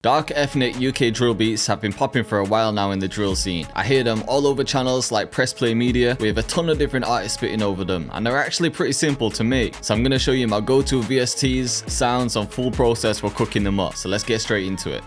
Dark ethnic UK drill beats have been popping for a while now in the drill scene. I hear them all over channels like Press Play Media. We have a ton of different artists spitting over them, and they're actually pretty simple to make. So I'm going to show you my go-to VSTs, sounds, and full process for cooking them up. So let's get straight into it.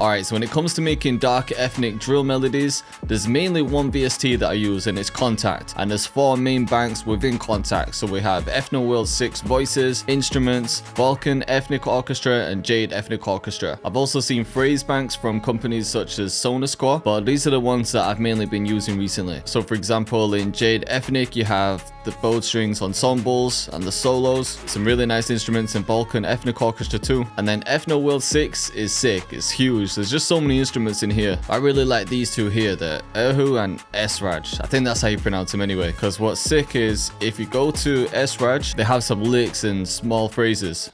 Alright, so when it comes to making dark ethnic drill melodies, there's mainly one VST that I use, and it's Contact. And there's 4 main banks within Contact. So we have Ethno World 6 voices, instruments, Vulcan Ethnic Orchestra, and Jade Ethnic Orchestra. I've also seen phrase banks from companies such as Sonascore, but these are the ones that I've mainly been using recently. So for example, in Jade Ethnic, you have the bowed strings ensembles and the solos, some really nice instruments in Vulcan Ethnic Orchestra too. And then Ethno World 6 is sick, it's huge. There's just so many instruments in here. I really like these two here, the Erhu and Esraj. I think that's how you pronounce them anyway, because what's sick is if you go to Esraj, they have some licks and small phrases.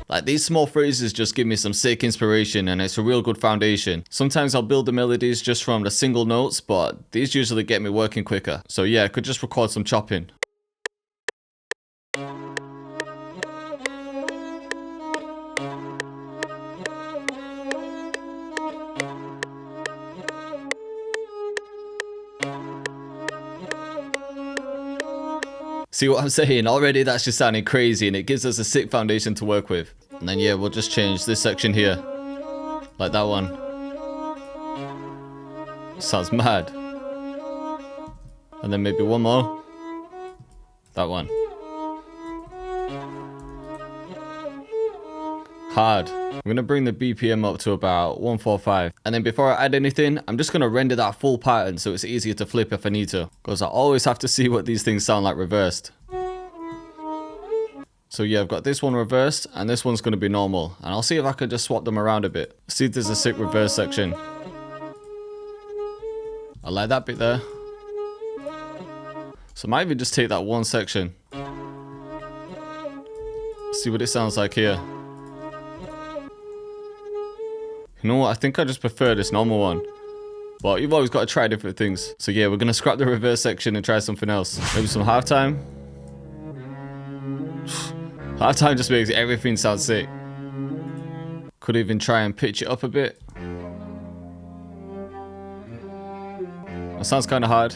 Like, these small phrases just give me some sick inspiration, and it's a real good foundation. Sometimes I'll build the melodies just from the single notes, but these usually get me working quicker. So yeah, I could just record some chopping. See what I'm saying? Already that's just sounding crazy, and it gives us a sick foundation to work with. And then yeah, we'll just change this section here. Like that one. Sounds mad. And then maybe one more. That one. Hard. I'm going to bring the BPM up to about 145. And then before I add anything, I'm just going to render that full pattern so it's easier to flip if I need to. Because I always have to see what these things sound like reversed. So yeah, I've got this one reversed, and this one's going to be normal. And I'll see if I could just swap them around a bit. See if there's a sick reverse section. I like that bit there. So I might even just take that one section. See what it sounds like here. You know what, I think I just prefer this normal one. But you've always got to try different things. So yeah, we're going to scrap the reverse section and try something else. Maybe some halftime. Halftime just makes everything sound sick. Could even try and pitch it up a bit. That sounds kind of hard.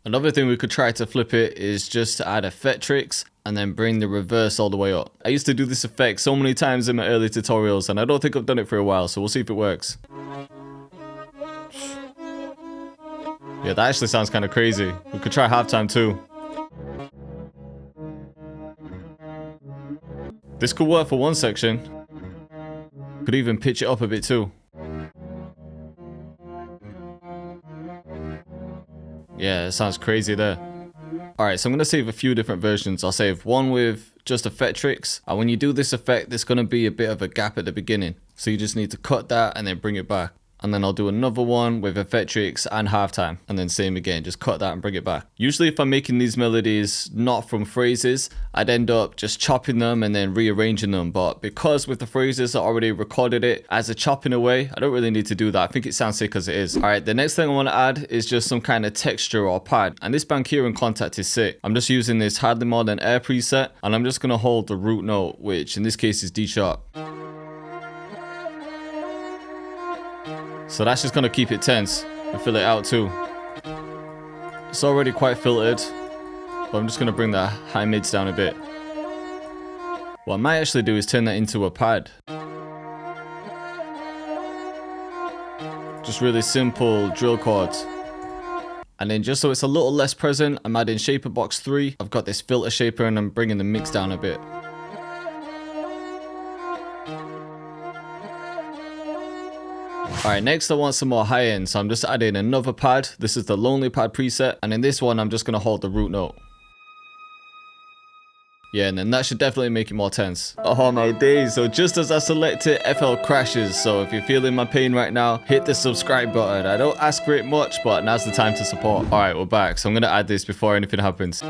Another thing we could try to flip it is just to add effectrix and then bring the reverse all the way up. I used to do this effect so many times in my early tutorials, and I don't think I've done it for a while, so we'll see if it works. Yeah, that actually sounds kind of crazy. We could try halftime too. This could work for one section. Could even pitch it up a bit too. Yeah, it sounds crazy there. Alright, so I'm going to save a few different versions. I'll save one with just effectrix. And when you do this effect, there's going to be a bit of a gap at the beginning. So you just need to cut that and then bring it back. And then I'll do another one with effectrix and halftime. And then same again, just cut that and bring it back. Usually if I'm making these melodies not from phrases, I'd end up just chopping them and then rearranging them. But because with the phrases I already recorded it as a chopping away, I don't really need to do that. I think it sounds sick as it is. Alright, the next thing I want to add is just some kind of texture or pad. And this bank here in Contact is sick. I'm just using this Hardly More Than Air preset. And I'm just going to hold the root note, which in this case is D sharp. So that's just going to keep it tense and fill it out too. It's already quite filtered, but I'm just going to bring the high mids down a bit. What I might actually do is turn that into a pad. Just really simple drill chords. And then just so it's a little less present, I'm adding Shaper Box 3. I've got this filter shaper and I'm bringing the mix down a bit. Alright, next I want some more high end, so I'm just adding another pad. This is the Lonely Pad preset, and in this one I'm just going to hold the root note. Yeah, and then that should definitely make it more tense. Oh my days, so just as I select it, FL crashes. So if you're feeling my pain right now, hit the subscribe button. I don't ask for it much, but now's the time to support. Alright, we're back, so I'm going to add this before anything happens.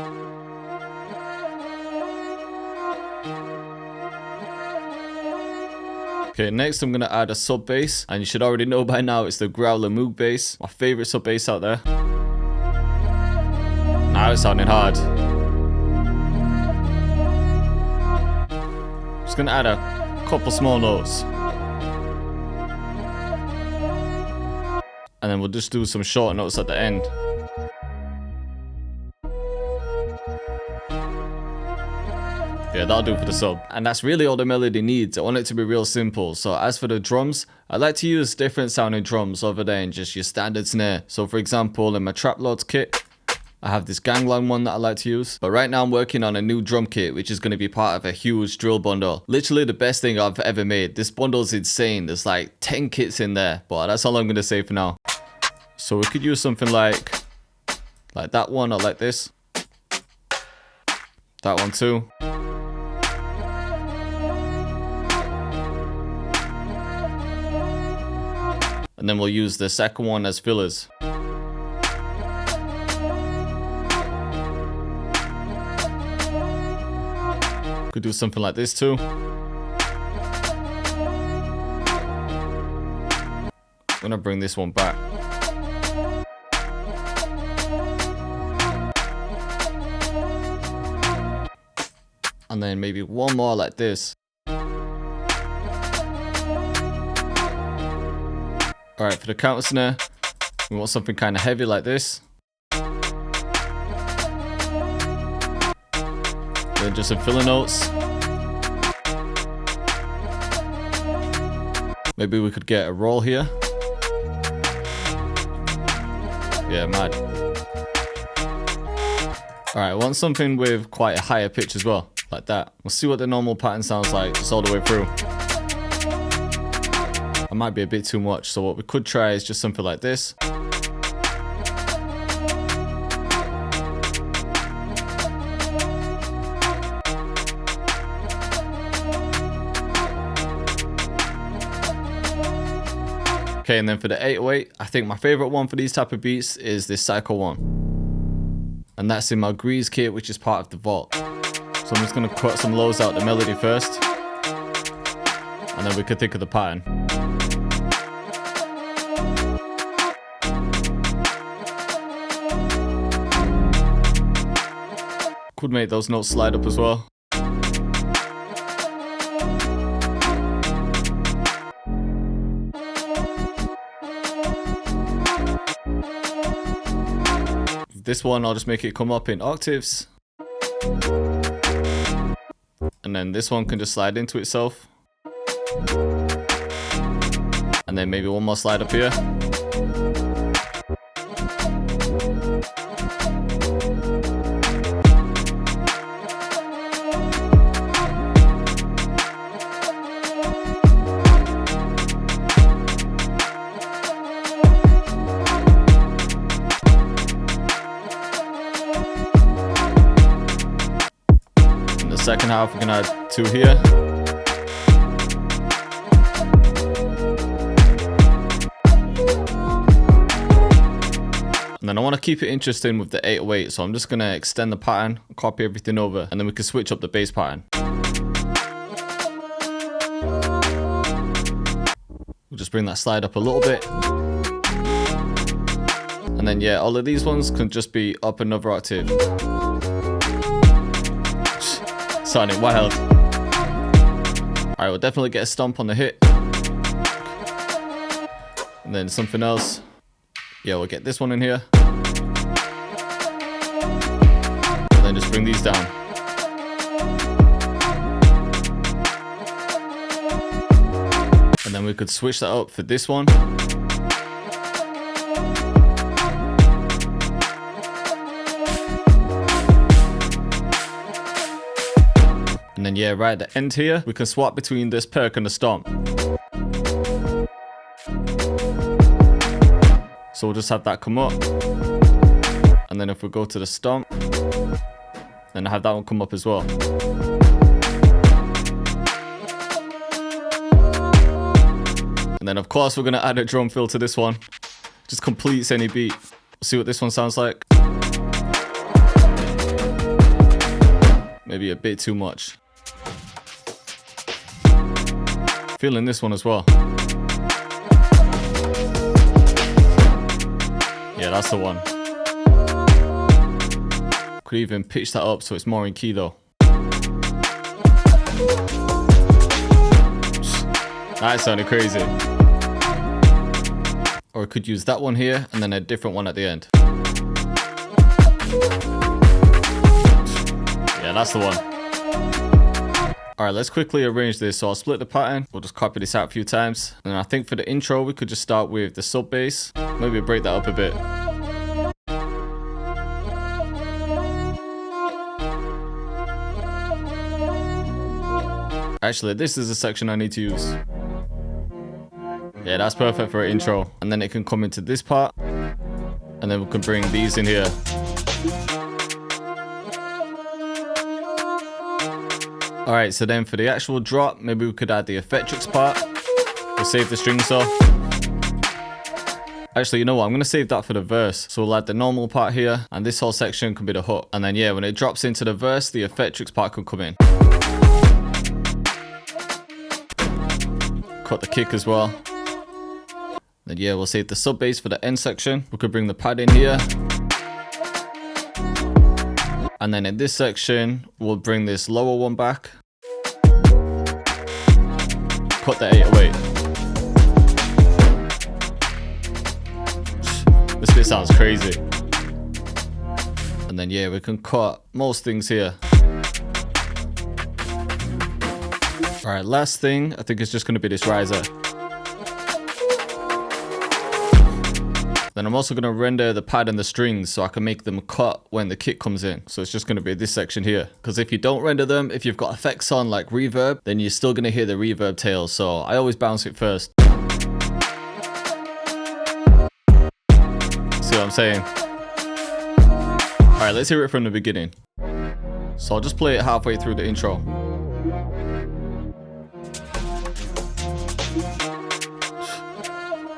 Okay, next I'm going to add a sub bass, and you should already know by now it's the Growler Moog bass, my favorite sub bass out there. Now it's sounding hard. gonna add a couple small notes. And then we'll just do some short notes at the end. Yeah, that'll do for the sub. And that's really all the melody needs. I want it to be real simple. So as for the drums, I like to use different sounding drums other than just your standard snare. So for example, in my Trap Lords kit, I have this gangland one that I like to use. But right now I'm working on a new drum kit, which is going to be part of a huge drill bundle. Literally the best thing I've ever made. This bundle is insane. There's like 10 kits in there, but that's all I'm going to say for now. So we could use something like that one, or like this. That one too. And then we'll use the second one as fillers. Could do something like this too. I'm gonna bring this one back. And then maybe one more like this. Alright, for the counter snare, we want something kind of heavy like this. Then just some filler notes. Maybe we could get a roll here. Yeah, mad. Alright, I want something with quite a higher pitch as well, like that. We'll see what the normal pattern sounds like just all the way through. It might be a bit too much, so what we could try is just something like this. Okay, and then for the 808, I think my favorite one for these type of beats is this Psycho one. And that's in my Grease kit, which is part of the vault. So I'm just gonna cut some lows out the melody first. And then we could think of the pattern. Could make those notes slide up as well. This one, I'll just make it come up in octaves. And then this one can just slide into itself. And then maybe one more slide up here. Second half, we're gonna add 2 here. And then I want to keep it interesting with the 808, so I'm just gonna extend the pattern, copy everything over, and then we can switch up the bass pattern. We'll just bring that slide up a little bit. And then yeah, all of these ones can just be up another octave. Sounding wild. Alright, we'll definitely get a stomp on the hit. And then something else. Yeah, we'll get this one in here. And then just bring these down. And then we could switch that up for this one. And then yeah, right at the end here, we can swap between this perk and the stomp. So we'll just have that come up. And then if we go to the stomp, then I have that one come up as well. And then of course we're gonna add a drum fill to this one. Just completes any beat. See what this one sounds like. Maybe a bit too much. Feeling this one as well. Yeah, that's the one. Could even pitch that up so it's more in key though. That sounded crazy. Or we could use that one here and then a different one at the end. Yeah, that's the one. Alright, let's quickly arrange this. So I'll split the pattern. We'll just copy this out a few times. And I think for the intro, we could just start with the sub bass. Maybe break that up a bit. Actually, this is the section I need to use. Yeah, that's perfect for an intro. And then it can come into this part. And then we can bring these in here. Alright, so then for the actual drop, maybe we could add the effectrix part. We'll save the strings off. Actually, you know what? I'm going to save that for the verse. So we'll add the normal part here. And this whole section can be the hook. And then, yeah, when it drops into the verse, the effectrix part can come in. Cut the kick as well. Then, yeah, we'll save the sub bass for the end section. We could bring the pad in here. And then in this section, we'll bring this lower one back. Cut the 808. This bit sounds crazy. And then, yeah, we can cut most things here. Alright, last thing, I think it's just going to be this riser. Then I'm also going to render the pad and the strings so I can make them cut when the kick comes in. So it's just going to be this section here. Because if you don't render them, if you've got effects on like reverb, then you're still going to hear the reverb tail. So I always bounce it first. See what I'm saying? Alright, let's hear it from the beginning. So I'll just play it halfway through the intro.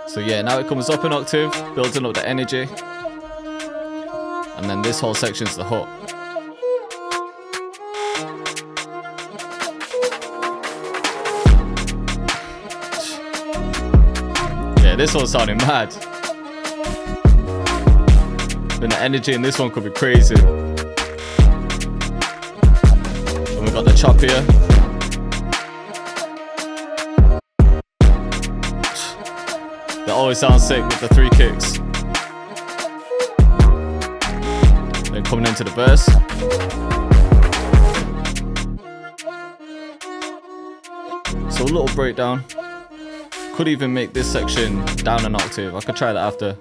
So yeah, now it comes up an octave, building up the energy. And then this whole section is the hook. Yeah, this one's sounding mad. Then the energy in this one could be crazy. And we've got the chop here. That always sounds sick with the 3 kicks. Then coming into the verse. So a little breakdown. Could even make this section down an octave. I could try that after.